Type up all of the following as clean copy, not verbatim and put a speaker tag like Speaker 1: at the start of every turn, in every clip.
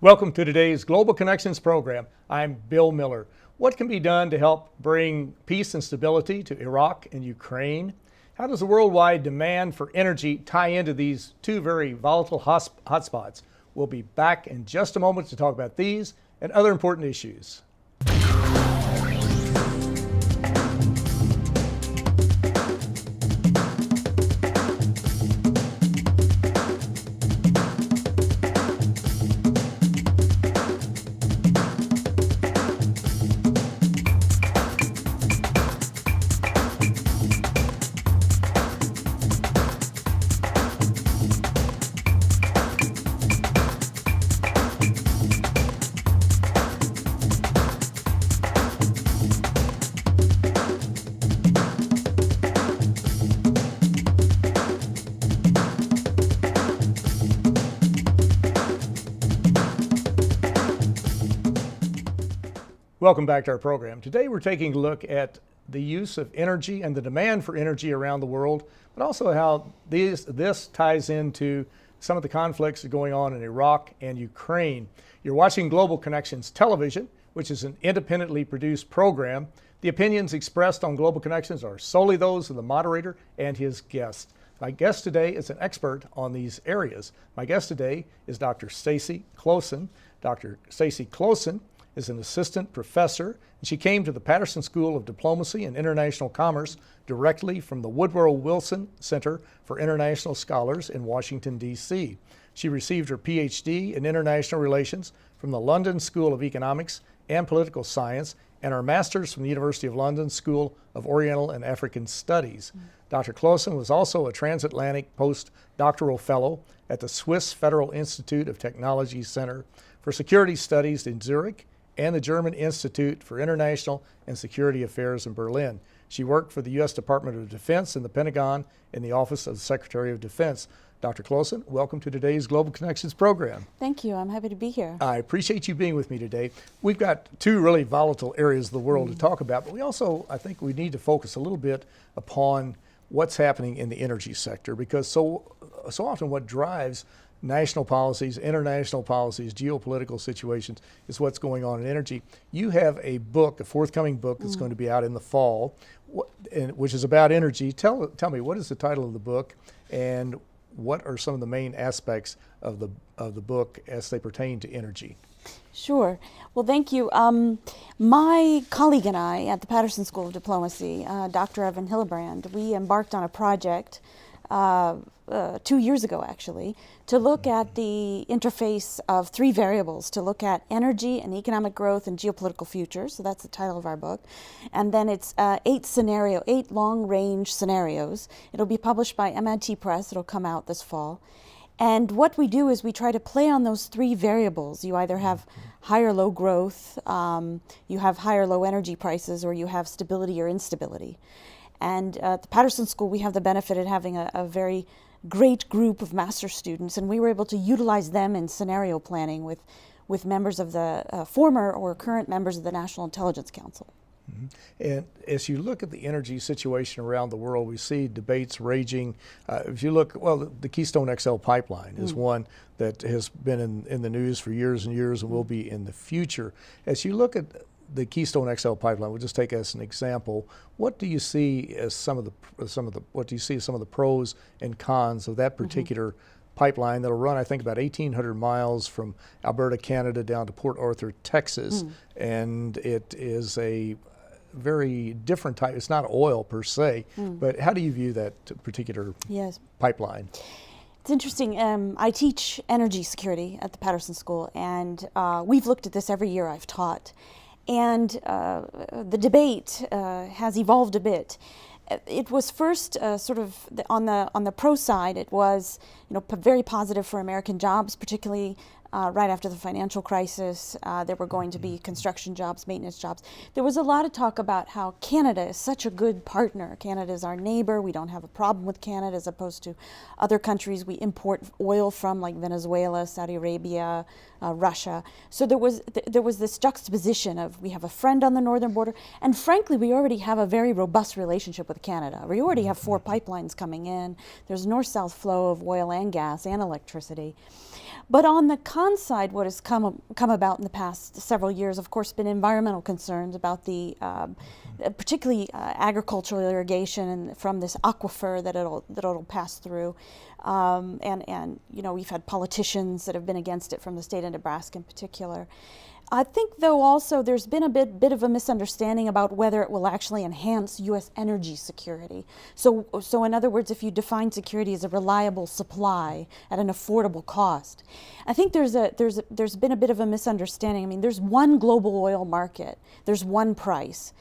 Speaker 1: Welcome to today's Global Connections program. I'm Bill Miller. What can be done to help bring peace and stability to Iraq and Ukraine? How does the worldwide demand for energy tie into these two very volatile hotspots? We'll be back in just a moment to talk about these and other important issues. Welcome back to our program. Today we're taking a look at the use of energy and the demand for energy around the world, but also how this ties into some of the conflicts going on in Iraq and Ukraine. You're watching Global Connections Television, which is an independently produced program. The opinions expressed on Global Connections are solely those of the moderator and his guest. My guest today is an expert on these areas. My guest today is Dr. Stacy Closson. Dr. Stacy Closson is an assistant professor, and she came to the Patterson School of Diplomacy and International Commerce directly from the Woodrow Wilson Center for International Scholars in Washington, D.C. She received her PhD in International Relations from the London School of Economics and Political Science and her master's from the University of London School of Oriental and African Studies. Dr. Closson was also a transatlantic postdoctoral fellow at the Swiss Federal Institute of Technology Center for Security Studies in Zurich and the German Institute for International and Security Affairs in Berlin. She worked for the U.S. Department of Defense and the Pentagon in the Office of the Secretary of Defense. Dr. Closson, welcome to today's Global Connections program.
Speaker 2: Thank you. I'm happy to be here.
Speaker 1: I appreciate you being with me today. We've got two really volatile areas of the world to talk about, but we also, I think we need to focus a little bit upon what's happening in the energy sector, because so often what drives national policies, international policies, geopolitical situations is what's going on in energy. You have a book, a forthcoming book that's going to be out in the fall, which is about energy. Tell me, what is the title of the book, and what are some of the main aspects of the book as they pertain to energy?
Speaker 2: Sure. Well, thank you. My colleague and I at the Patterson School of Diplomacy, Dr. Evan Hillebrand, we embarked on a project 2 years ago, actually, to look at the interface of three variables, to look at energy and economic growth and geopolitical futures. So that's the title of our book. And then it's 8 long-range scenarios. It'll be published by MIT Press. It'll come out this fall. And what we do is we try to play on those three variables. You either have high or low growth, you have high or low energy prices, or you have stability or instability. And at the Patterson School, we have the benefit of having a very great group of master's students, and we were able to utilize them in scenario planning with members of the former or current members of the National Intelligence Council.
Speaker 1: Mm-hmm. And as you look at the energy situation around the world, we see debates raging. If you look, well, the Keystone XL pipeline is one that has been in the news for years and years and will be in the future. As you look at the Keystone XL pipeline, we'll just take as an example. What do you see as some of the pros and cons of that particular pipeline that'll run, I think, about 1,800 miles from Alberta, Canada, down to Port Arthur, Texas, and it is a very different type. It's not oil per se, but how do you view that particular pipeline?
Speaker 2: It's interesting. I teach energy security at the Patterson School, and we've looked at this every year I've taught. And the debate has evolved a bit. It was first sort of on the pro side. It was, very positive for American jobs, particularly right after the financial crisis. There were going to be construction jobs, maintenance jobs. There was a lot of talk about how Canada is such a good partner. Canada is our neighbor. We don't have a problem with Canada as opposed to other countries we import oil from, like Venezuela, Saudi Arabia, Russia. So there was this juxtaposition of we have a friend on the northern border, and frankly, we already have a very robust relationship with Canada. We already have 4 pipelines coming in. There's north-south flow of oil and gas and electricity. But on the con side, what has come about in the past several years, of course, been environmental concerns about the particularly agricultural irrigation and from this aquifer that it'll pass through, and you know, we've had politicians that have been against it from the state of Nebraska in particular. I think, though, also there's been a bit of a misunderstanding about whether it will actually enhance U.S. energy security. So in other words, if you define security as a reliable supply at an affordable cost, I think there's been a bit of a misunderstanding. I mean, there's one global oil market, there's one price,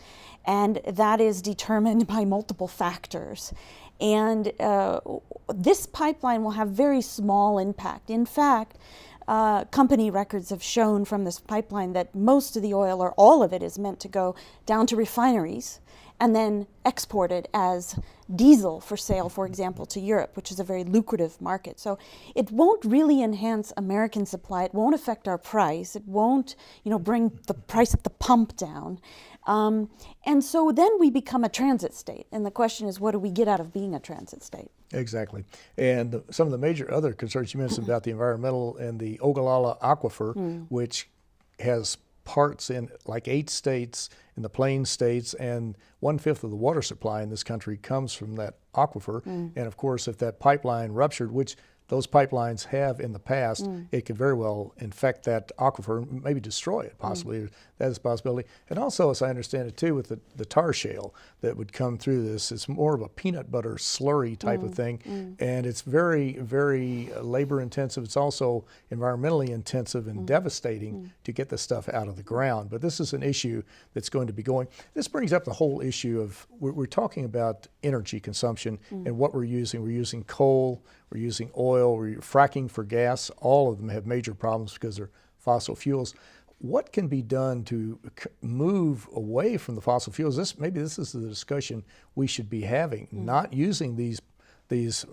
Speaker 2: and that is determined by multiple factors. And this pipeline will have very small impact. In fact, company records have shown from this pipeline that most of the oil, or all of it, is meant to go down to refineries and then exported as diesel for sale, for example, to Europe, which is a very lucrative market. So it won't really enhance American supply. It won't affect our price. It won't, you know, bring the price at the pump down. And so then we become a transit state. And the question is, what do we get out of being a transit state?
Speaker 1: Exactly. And some of the major other concerns you mentioned about the environmental and the Ogallala Aquifer, which has parts in like 8 states in the Plain states, and 1/5 of the water supply in this country comes from that aquifer. And of course, if that pipeline ruptured, which those pipelines have in the past, it could very well infect that aquifer, maybe destroy it, possibly. That is a possibility. And also, as I understand it too, with the tar shale that would come through this, it's more of a peanut butter slurry type of thing. And it's very, very labor intensive. It's also environmentally intensive and devastating to get this stuff out of the ground. But this is an issue that's going to be going. This brings up the whole issue of, we're talking about energy consumption and what we're using. We're using coal, we're using oil, we're fracking for gas. All of them have major problems because they're fossil fuels. What can be done to move away from the fossil fuels? Maybe this is the discussion we should be having, not using these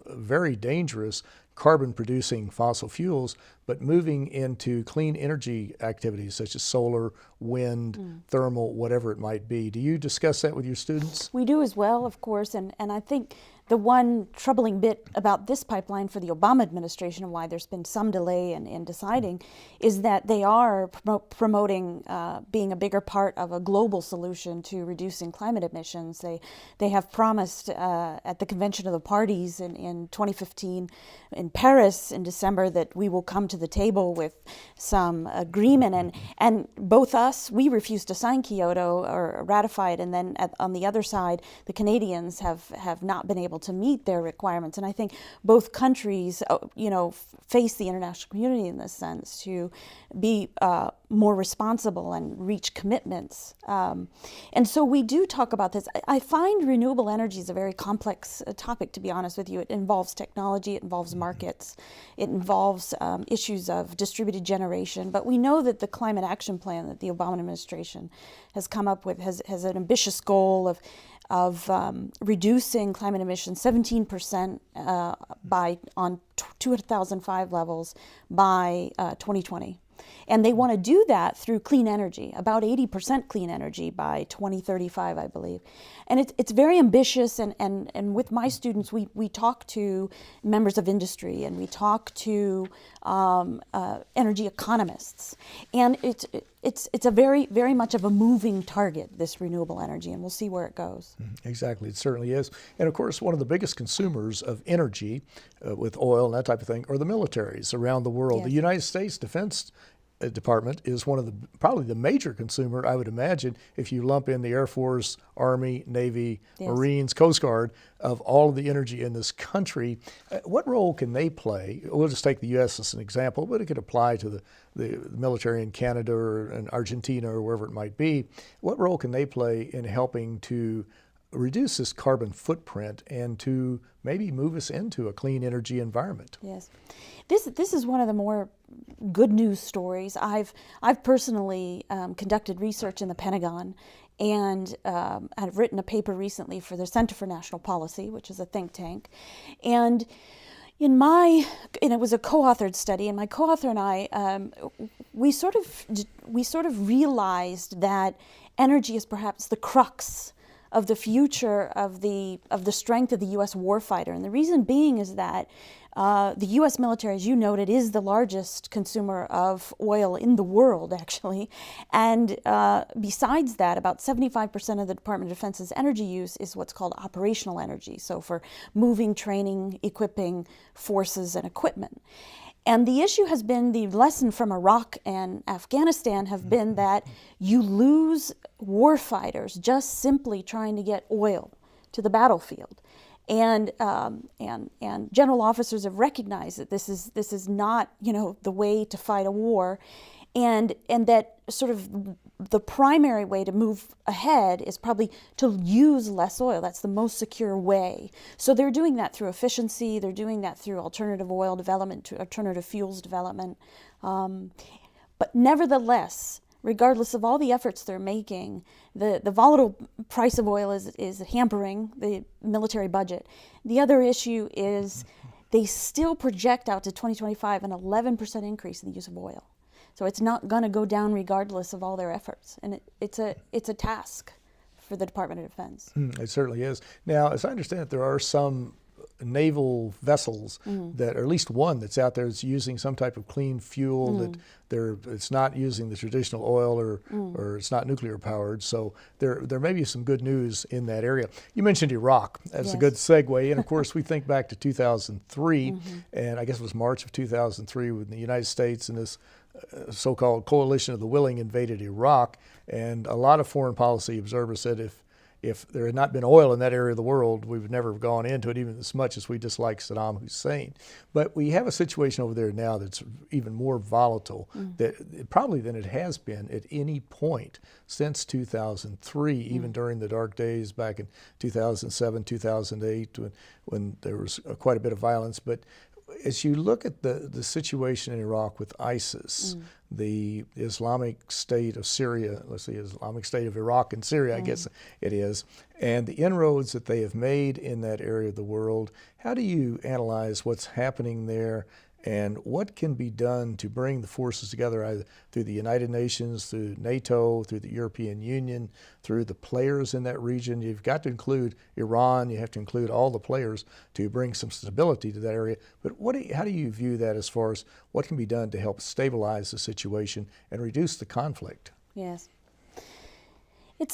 Speaker 1: very dangerous carbon-producing fossil fuels, but moving into clean energy activities such as solar, wind, thermal, whatever it might be. Do you discuss that with your students?
Speaker 2: We do as well, of course, and I think the one troubling bit about this pipeline for the Obama administration, and why there's been some delay in deciding, is that they are promoting being a bigger part of a global solution to reducing climate emissions. They have promised at the Convention of the Parties in 2015 in Paris in December that we will come to the table with some agreement. And both us, we refused to sign Kyoto or ratify it, and then on the other side, the Canadians have not been able to meet their requirements. And I think both countries, face the international community in this sense to be more responsible and reach commitments. And so we do talk about this. I find renewable energy is a very complex topic, to be honest with you. It involves technology, it involves markets, it involves issues of distributed generation. But we know that the climate action plan that the Obama administration has come up with has an ambitious goal of reducing climate emissions 17% on 2005 levels by 2020. And they want to do that through clean energy, about 80% clean energy by 2035, I believe. And it's very ambitious, and with my students, we talk to members of industry, and we talk to energy economists. And it's a very, very much of a moving target, this renewable energy, and we'll see where it goes.
Speaker 1: Exactly, it certainly is. And of course, one of the biggest consumers of energy with oil and that type of thing are the militaries around the world.
Speaker 2: Yes.
Speaker 1: The United States Defense Department is one of probably the major consumer, I would imagine, if you lump in the Air Force, Army, Navy,
Speaker 2: Yes.
Speaker 1: Marines, Coast Guard, of all of the energy in this country. What role can they play? We'll just take the U.S. as an example, but it could apply to the military in Canada or in Argentina or wherever it might be. What role can they play in helping to reduce this carbon footprint and to maybe move us into a clean energy environment?
Speaker 2: Yes. This is one of the more good news stories. I've personally conducted research in the Pentagon, and I've written a paper recently for the Center for National Policy, which is a think tank. And it was a co-authored study, and my co-author and I, we sort of realized that energy is perhaps the crux of the future of the strength of the U.S. warfighter. And the reason being is that The U.S. military, as you noted, is the largest consumer of oil in the world, actually. And besides that, about 75% of the Department of Defense's energy use is what's called operational energy, so for moving, training, equipping forces and equipment. And the issue has been, the lesson from Iraq and Afghanistan have been that you lose warfighters just simply trying to get oil to the battlefield. And general officers have recognized that this is not, the way to fight a war, and that sort of the primary way to move ahead is probably to use less oil. That's the most secure way. So they're doing that through efficiency. They're doing that through alternative oil development, to alternative fuels development. But nevertheless, regardless of all the efforts they're making, the volatile price of oil is hampering the military budget. The other issue is they still project out to 2025 an 11% increase in the use of oil. So it's not going to go down regardless of all their efforts. And it's a task for the Department of Defense.
Speaker 1: It certainly is. Now, as I understand it, there are some naval vessels that, or at least one that's out there that's using some type of clean fuel, that it's not using the traditional oil, or it's not nuclear powered. So there may be some good news in that area. You mentioned Iraq. That's a good segue. And of course, we think back to 2003, and I guess it was March of 2003 when the United States and this so-called coalition of the willing invaded Iraq. And a lot of foreign policy observers said if there had not been oil in that area of the world, we would never have gone into it, even as much as we dislike Saddam Hussein. But we have a situation over there now that's even more volatile probably than it has been at any point since 2003, even during the dark days back in 2007, 2008, when there was quite a bit of violence. But as you look at the situation in Iraq with ISIS, the Islamic State of Syria, let's say Islamic State of Iraq and Syria, I guess it is, and the inroads that they have made in that area of the world, how do you analyze what's happening there, and what can be done to bring the forces together, either through the United Nations, through NATO, through the European Union, through the players in that region? You've got to include Iran, you have to include all the players to bring some stability to that area. But how do you view that as far as what can be done to help stabilize the situation and reduce the conflict?
Speaker 2: Yes. I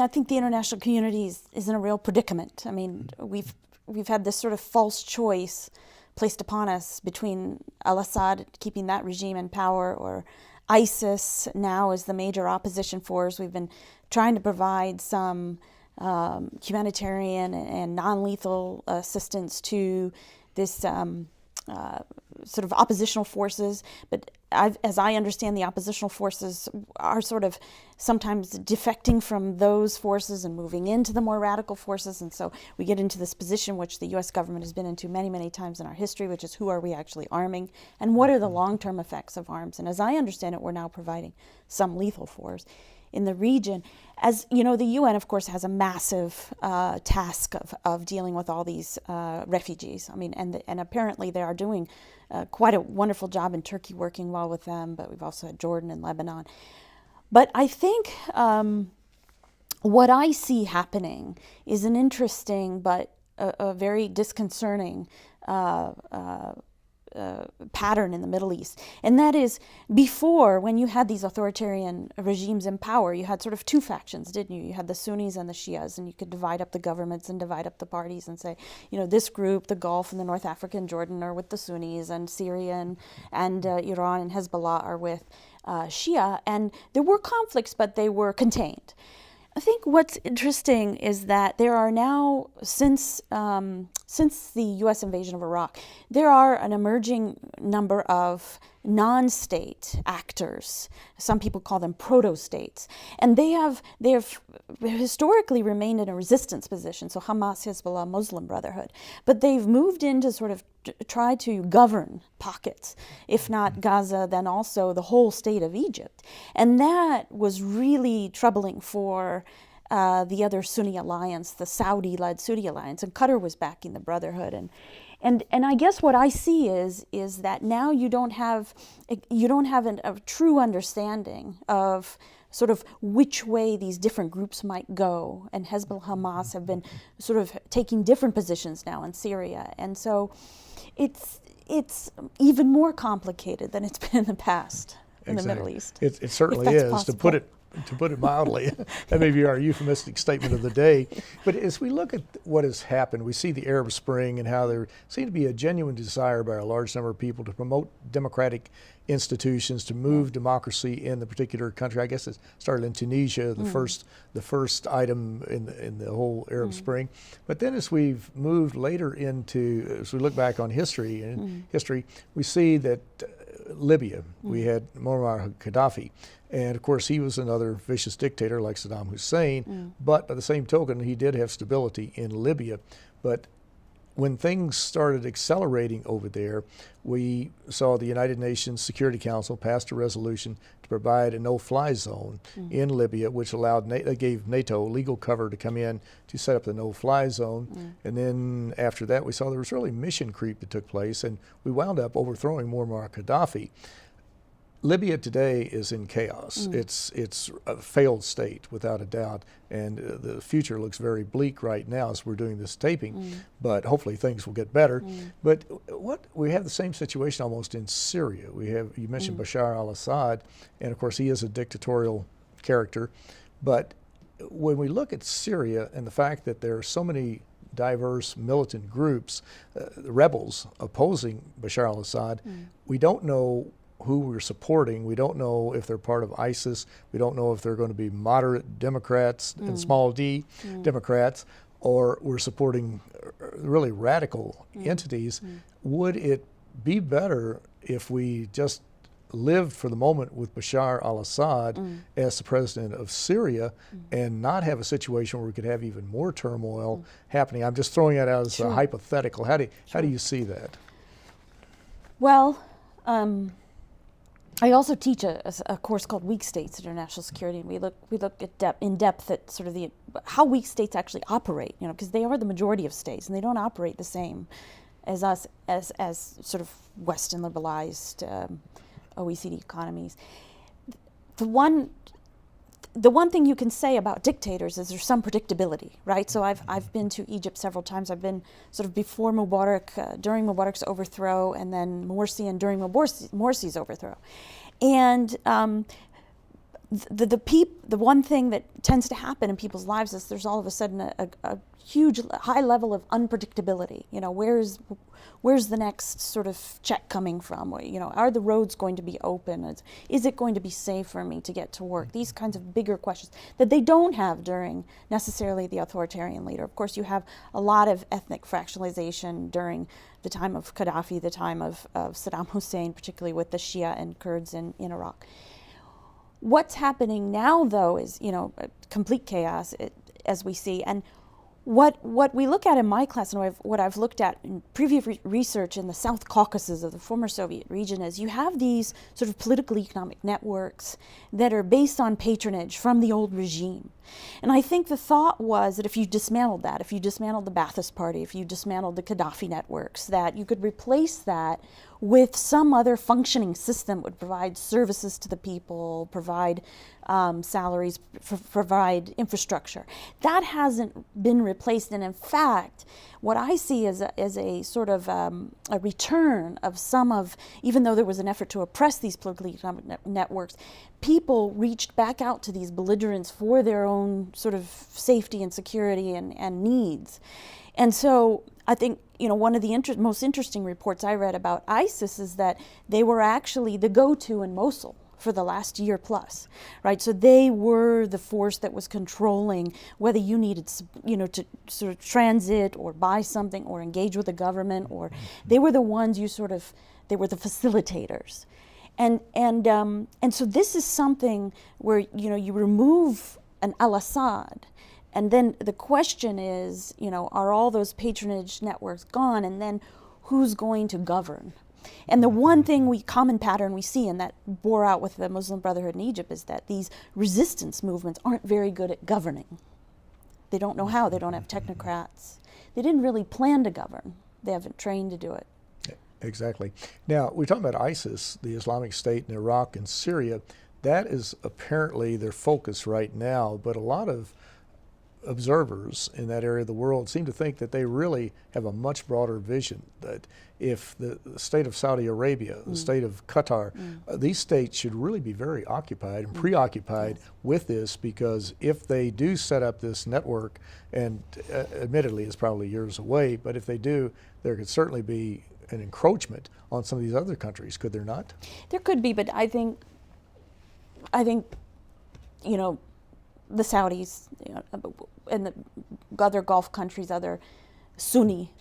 Speaker 2: think the international community is in a real predicament. I mean, we've had this sort of false choice placed upon us between al-Assad, keeping that regime in power, or ISIS now as the major opposition force. We've been trying to provide some humanitarian and non-lethal assistance to this sort of oppositional forces, but as I understand, the oppositional forces are sort of sometimes defecting from those forces and moving into the more radical forces, and so we get into this position which the U.S. government has been into many, many times in our history, which is who are we actually arming, and what are the long-term effects of arms? And as I understand it, we're now providing some lethal force in the region. As you know, the UN, of course, has a massive task of dealing with all these refugees. I mean, and apparently they are doing quite a wonderful job in Turkey, working well with them, but we've also had Jordan and Lebanon. But I think what I see happening is an interesting but a very disconcerting pattern in the Middle East. And that is, before, when you had these authoritarian regimes in power, you had sort of two factions, didn't you? You had the Sunnis and the Shias, and you could divide up the governments and divide up the parties and say, this group, the Gulf and the North Africa and Jordan, are with the Sunnis, and Syria and Iran and Hezbollah are with Shia. And there were conflicts, but they were contained. I think what's interesting is that there are now, since the U.S. invasion of Iraq, there are an emerging number of non-state actors. Some people call them proto-states, and they have historically remained in a resistance position. So Hamas, Hezbollah, Muslim Brotherhood, but they've moved in to sort of try to govern pockets, if not Gaza, then also the whole state of Egypt, and that was really troubling for the other Sunni alliance, the Saudi-led Sunni alliance, and Qatar was backing the Brotherhood, and I guess what I see is that now you don't have a true understanding of sort of which way these different groups might go. And Hezbollah, Hamas have been sort of taking different positions now in Syria. And so it's even more complicated than it's been in the past in the Middle East.
Speaker 1: It certainly
Speaker 2: that's
Speaker 1: is,
Speaker 2: possible.
Speaker 1: to put it mildly. That may be our euphemistic statement of the day. But as we look at what has happened, we see the Arab Spring and how there seemed to be a genuine desire by a large number of people to promote democratic institutions, to move democracy in the particular country. I guess it started in Tunisia, the first item in the whole Arab Spring. But then as we've moved later as we look back on history, we see that Libya, we had Muammar Gaddafi. And of course, he was another vicious dictator like Saddam Hussein. But by the same token, he did have stability in Libya. But when things started accelerating over there, we saw the United Nations Security Council passed a resolution to provide a no-fly zone in Libya, which gave NATO legal cover to come in to set up the no-fly zone. And then after that, we saw there was really mission creep that took place, and we wound up overthrowing Muammar Gaddafi. Libya today is in chaos. It's a failed state, without a doubt, and the future looks very bleak right now as we're doing this taping, but hopefully things will get better. But we have the same situation almost in Syria. You mentioned Bashar al-Assad, and of course he is a dictatorial character, but when we look at Syria and the fact that there are so many diverse militant groups, the rebels opposing Bashar al-Assad, we don't know who we're supporting. We don't know if they're part of ISIS. We don't know if they're going to be moderate Democrats and small d Democrats, or we're supporting really radical entities. Would it be better if we just lived for the moment with Bashar al-Assad as the president of Syria and not have a situation where we could have even more turmoil happening? I'm just throwing that out as a hypothetical. How do you see that?
Speaker 2: Well, I also teach a course called Weak States, International Security, and we look at in depth at sort of how weak states actually operate, because they are the majority of states, and they don't operate the same as us, as sort of Western liberalized OECD economies. The one thing you can say about dictators is there's some predictability, right? So I've been to Egypt several times. I've been sort of before Mubarak, during Mubarak's overthrow, and then Morsi and during Morsi's overthrow. And the one thing that tends to happen in people's lives is there's all of a sudden a huge, high level of unpredictability. Where's the next sort of check coming from? Are the roads going to be open? Is it going to be safe for me to get to work? These kinds of bigger questions that they don't have during necessarily the authoritarian leader. Of course, you have a lot of ethnic fractionalization during the time of Gaddafi, the time of Saddam Hussein, particularly with the Shia and Kurds in Iraq. What's happening now, though, is complete chaos, as we see. And what we look at in my class, and what I've looked at in previous research in the South Caucasus of the former Soviet region, is you have these sort of political economic networks that are based on patronage from the old regime. And I think the thought was that if you dismantled that, if you dismantled the Ba'athist Party, if you dismantled the Gaddafi networks, that you could replace that with some other functioning system that would provide services to the people, provide salaries, provide infrastructure. That hasn't been replaced, and in fact, what I see is a sort of a return of some of, even though there was an effort to oppress these political economic networks, people reached back out to these belligerents for their own sort of safety and security and needs. And so I think, one of the most interesting reports I read about ISIS is that they were actually the go-to in Mosul for the last year plus, right? So they were the force that was controlling whether you needed, to sort of transit or buy something or engage with the government, or they were the ones they were the facilitators. And so this is something where, you remove an al-Assad, and then the question is, are all those patronage networks gone, and then who's going to govern? And the one common pattern we see, and that bore out with the Muslim Brotherhood in Egypt, is that these resistance movements aren't very good at governing. They don't know how. They don't have technocrats. They didn't really plan to govern. They haven't trained to do it.
Speaker 1: Exactly. Now, we're talking about ISIS, the Islamic State in Iraq and Syria. That is apparently their focus right now, but a lot of observers in that area of the world seem to think that they really have a much broader vision, that if the state of Saudi Arabia, the state of Qatar, these states should really be very occupied and preoccupied with this, because if they do set up this network, and admittedly it's probably years away, but if they do, there could certainly be an encroachment on some of these other countries, could there not?
Speaker 2: There could be, but I think, you know, the Saudis, you know, and the other Gulf countries, other Sunni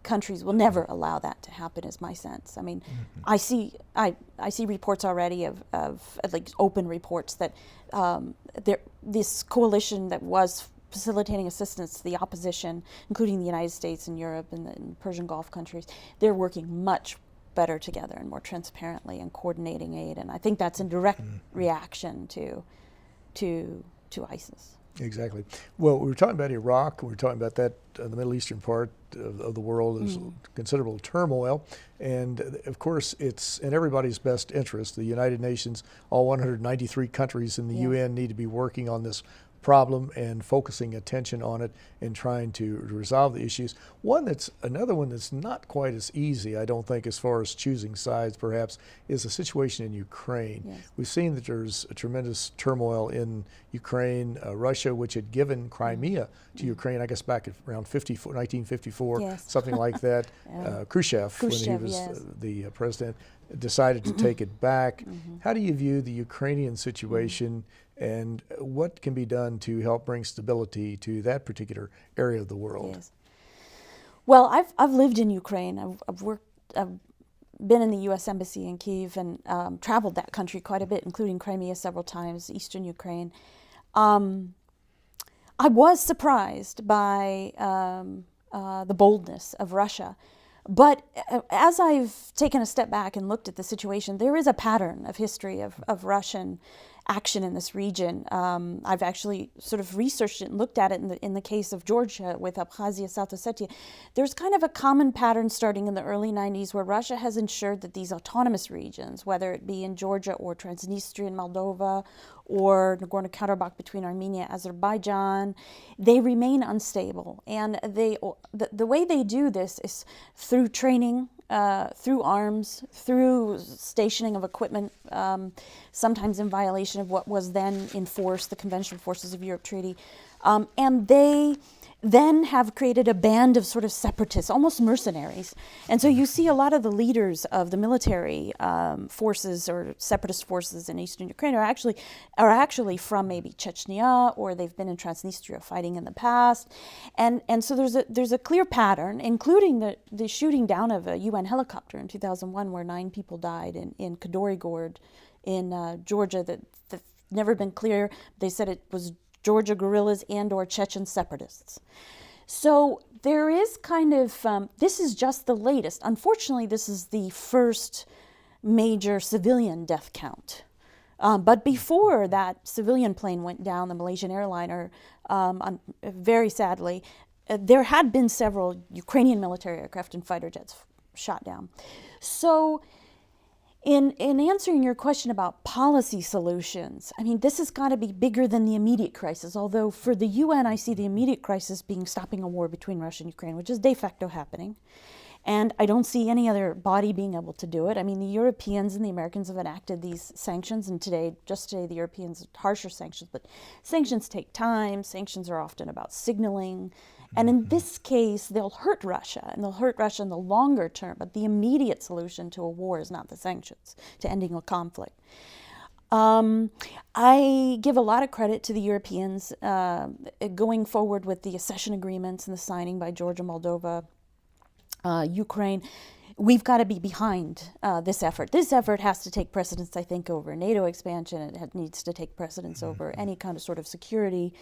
Speaker 2: countries will never allow that to happen, is my sense. I mean, I see reports already of at least open reports that this coalition that was facilitating assistance to the opposition, including the United States and Europe and the Persian Gulf countries, they're working much better together and more transparently and coordinating aid. And I think that's in direct reaction to ISIS.
Speaker 1: Exactly. Well, we were talking about Iraq. We were talking about that the Middle Eastern part of the world. There's considerable turmoil, and of course, it's in everybody's best interest. The United Nations, all 193 countries in the UN, need to be working on this problem and focusing attention on it and trying to resolve the issues. Another one that's not quite as easy, I don't think, as far as choosing sides perhaps, is the situation in Ukraine.
Speaker 2: Yes.
Speaker 1: We've seen that there's a tremendous turmoil in Ukraine. Russia, which had given Crimea to Ukraine, I guess back at around 1954, something like that. Khrushchev, when he was the president, decided to take it back. How do you view the Ukrainian situation, and what can be done to help bring stability to that particular area of the world?
Speaker 2: Yes. Well, I've lived in Ukraine. I've been in the U.S. Embassy in Kyiv and traveled that country quite a bit, including Crimea several times, eastern Ukraine. I was surprised by the boldness of Russia. But as I've taken a step back and looked at the situation, there is a pattern of history of Russian action in this region. I've actually sort of researched it and looked at it in the case of Georgia with Abkhazia, South Ossetia. There's kind of a common pattern starting in the early 90s where Russia has ensured that these autonomous regions, whether it be in Georgia or Transnistria in Moldova or Nagorno-Karabakh between Armenia and Azerbaijan, they remain unstable. And the way they do this is through training, through arms, through stationing of equipment, sometimes in violation of what was then in force, the Conventional Forces of Europe Treaty. And they then have created a band of sort of separatists, almost mercenaries. And so you see a lot of the leaders of the military forces or separatist forces in eastern Ukraine are actually from maybe Chechnya, or they've been in Transnistria fighting in the past. And so there's a clear pattern, including the shooting down of a UN helicopter in 2001 where 9 people died in Kadorygord in Georgia. That's never been clear. They said it was Georgia guerrillas and or Chechen separatists. So there is kind of, this is just the latest. Unfortunately, this is the first major civilian death count. But before that civilian plane went down, the Malaysian airliner, very sadly, there had been several Ukrainian military aircraft and fighter jets shot down. So in answering your question about policy solutions, I mean, this has got to be bigger than the immediate crisis, although for the UN, I see the immediate crisis being stopping a war between Russia and Ukraine, which is de facto happening. And I don't see any other body being able to do it. I mean, the Europeans and the Americans have enacted these sanctions, and just today, the Europeans harsher sanctions, but sanctions take time. Sanctions are often about signaling. And in this case, they'll hurt Russia, and they'll hurt Russia in the longer term, but the immediate solution to a war is not the sanctions, to ending a conflict. I give a lot of credit to the Europeans going forward with the accession agreements and the signing by Georgia, Moldova, Ukraine. We've got to be behind this effort. This effort has to take precedence, I think, over NATO expansion. It needs to take precedence over any kind of sort of security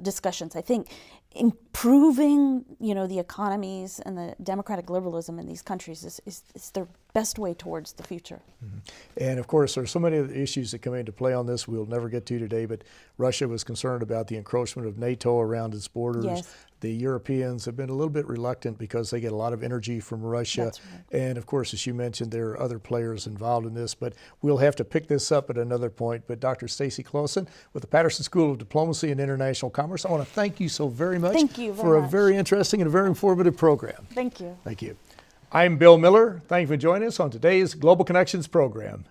Speaker 2: discussions. I think improving, the economies and the democratic liberalism in these countries is the best way towards the future.
Speaker 1: And of course, there's so many other issues that come into play on this we'll never get to today, but Russia was concerned about the encroachment of NATO around its borders.
Speaker 2: Yes.
Speaker 1: The Europeans have been a little bit reluctant because they get a lot of energy from Russia.
Speaker 2: That's right.
Speaker 1: And of course, as you mentioned, there are other players involved in this, but we'll have to pick this up at another point. But Dr. Stacy Closson with the Patterson School of Diplomacy and International Commerce, I want to thank you so very much
Speaker 2: Thank you very
Speaker 1: for a
Speaker 2: much.
Speaker 1: very interesting and a very informative program.
Speaker 2: Thank you.
Speaker 1: Thank you. I'm Bill Miller. Thank you for joining us on today's Global Connections program.